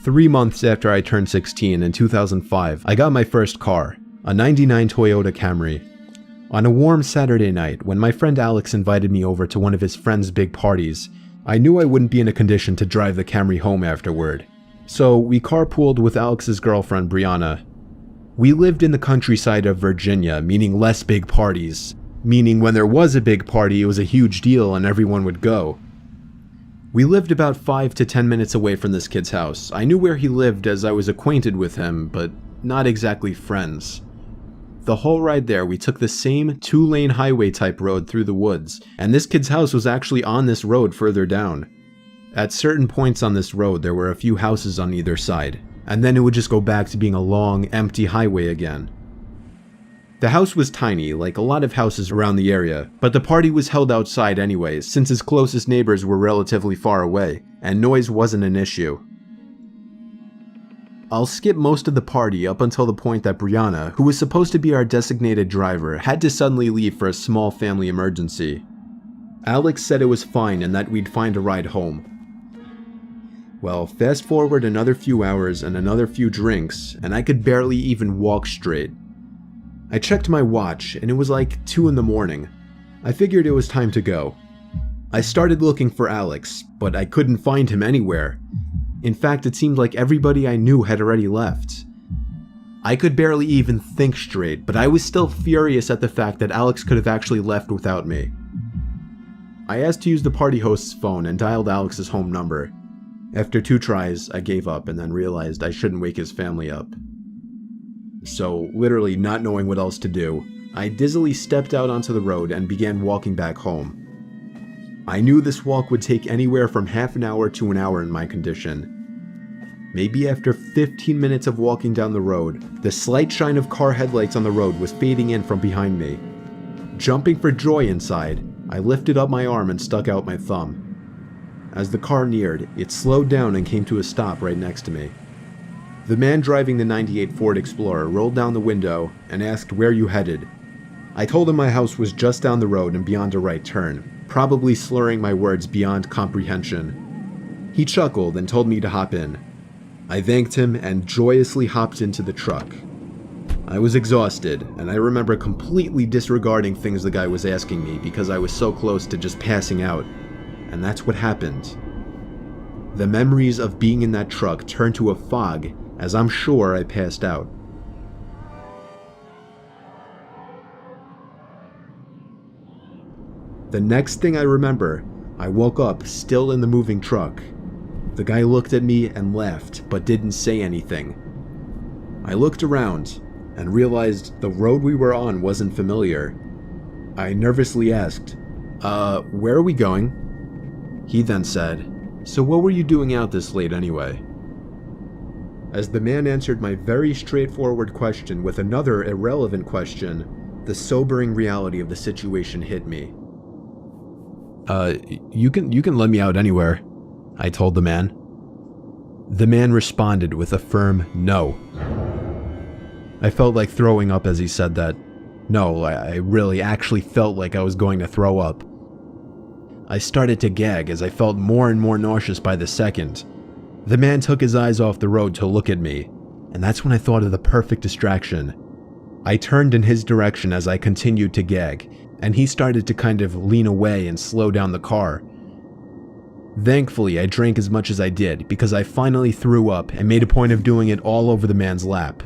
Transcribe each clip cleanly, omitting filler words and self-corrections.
3 months after I turned 16 in 2005, I got my first car, a 99 Toyota Camry. On a warm Saturday night, when my friend Alex invited me over to one of his friend's big parties, I knew I wouldn't be in a condition to drive the Camry home afterward. So we carpooled with Alex's girlfriend Brianna. We lived in the countryside of Virginia, meaning less big parties. Meaning when there was a big party, it was a huge deal and everyone would go. We lived about 5 to 10 minutes away from this kid's house. I knew where he lived as I was acquainted with him, but not exactly friends. The whole ride there, we took the same 2-lane highway type road through the woods, and this kid's house was actually on this road further down. At certain points on this road, there were a few houses on either side, and then it would just go back to being a long, empty highway again. The house was tiny, like a lot of houses around the area, but the party was held outside anyways, since his closest neighbors were relatively far away, and noise wasn't an issue. I'll skip most of the party up until the point that Brianna, who was supposed to be our designated driver, had to suddenly leave for a small family emergency. Alex said it was fine and that we'd find a ride home. Well, fast forward another few hours and another few drinks, and I could barely even walk straight. I checked my watch and it was like 2 in the morning. I figured it was time to go. I started looking for Alex, but I couldn't find him anywhere. In fact, it seemed like everybody I knew had already left. I could barely even think straight, but I was still furious at the fact that Alex could have actually left without me. I asked to use the party host's phone and dialed Alex's home number. After 2 tries, I gave up and then realized I shouldn't wake his family up. So, literally not knowing what else to do, I dizzily stepped out onto the road and began walking back home. I knew this walk would take anywhere from half an hour to an hour in my condition. Maybe after 15 minutes of walking down the road, the slight shine of car headlights on the road was fading in from behind me. Jumping for joy inside, I lifted up my arm and stuck out my thumb. As the car neared, it slowed down and came to a stop right next to me. The man driving the '98 Ford Explorer rolled down the window and asked where you headed. I told him my house was just down the road and beyond a right turn, probably slurring my words beyond comprehension. He chuckled and told me to hop in. I thanked him and joyously hopped into the truck. I was exhausted, and I remember completely disregarding things the guy was asking me because I was so close to just passing out. And that's what happened. The memories of being in that truck turned to a fog as I'm sure I passed out. The next thing I remember, I woke up still in the moving truck. The guy looked at me and laughed, but didn't say anything. I looked around and realized the road we were on wasn't familiar. I nervously asked, where are we going? He then said, so what were you doing out this late anyway? As the man answered my very straightforward question with another irrelevant question, the sobering reality of the situation hit me. You can let me out anywhere, I told the man. The man responded with a firm no. I felt like throwing up as he said that. No, I really actually felt like I was going to throw up. I started to gag as I felt more and more nauseous by the second. The man took his eyes off the road to look at me, and that's when I thought of the perfect distraction. I turned in his direction as I continued to gag, and he started to kind of lean away and slow down the car. Thankfully, I drank as much as I did because I finally threw up and made a point of doing it all over the man's lap.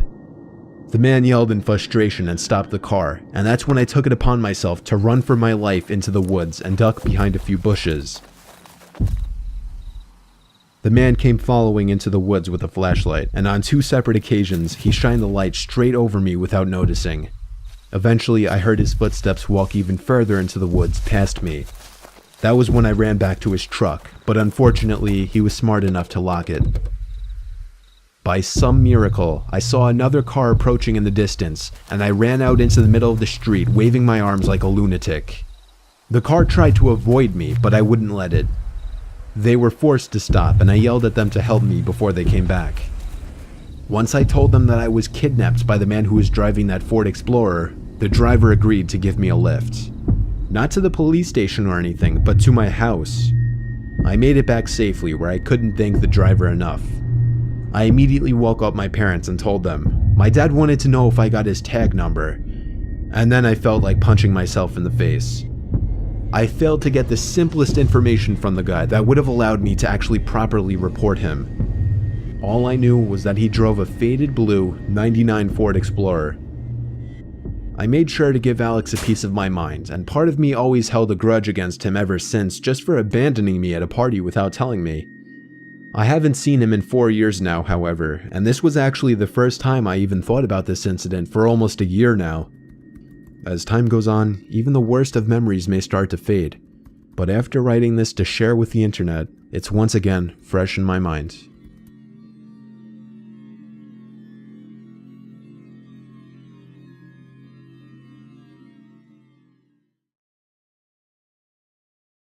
The man yelled in frustration and stopped the car, and that's when I took it upon myself to run for my life into the woods and duck behind a few bushes. The man came following into the woods with a flashlight, and on 2 separate occasions, he shined the light straight over me without noticing. Eventually, I heard his footsteps walk even further into the woods past me. That was when I ran back to his truck, but unfortunately, he was smart enough to lock it. By some miracle, I saw another car approaching in the distance, and I ran out into the middle of the street, waving my arms like a lunatic. The car tried to avoid me, but I wouldn't let it. They were forced to stop, and I yelled at them to help me before they came back. Once I told them that I was kidnapped by the man who was driving that Ford Explorer, the driver agreed to give me a lift. Not to the police station or anything, but to my house. I made it back safely where I couldn't thank the driver enough. I immediately woke up my parents and told them. My dad wanted to know if I got his tag number, and then I felt like punching myself in the face. I failed to get the simplest information from the guy that would have allowed me to actually properly report him. All I knew was that he drove a faded blue '99 Ford Explorer. I made sure to give Alex a piece of my mind, and part of me always held a grudge against him ever since, just for abandoning me at a party without telling me. I haven't seen him in 4 years now, however, and this was actually the first time I even thought about this incident for almost a year now. As time goes on, even the worst of memories may start to fade, but after writing this to share with the internet, it's once again fresh in my mind.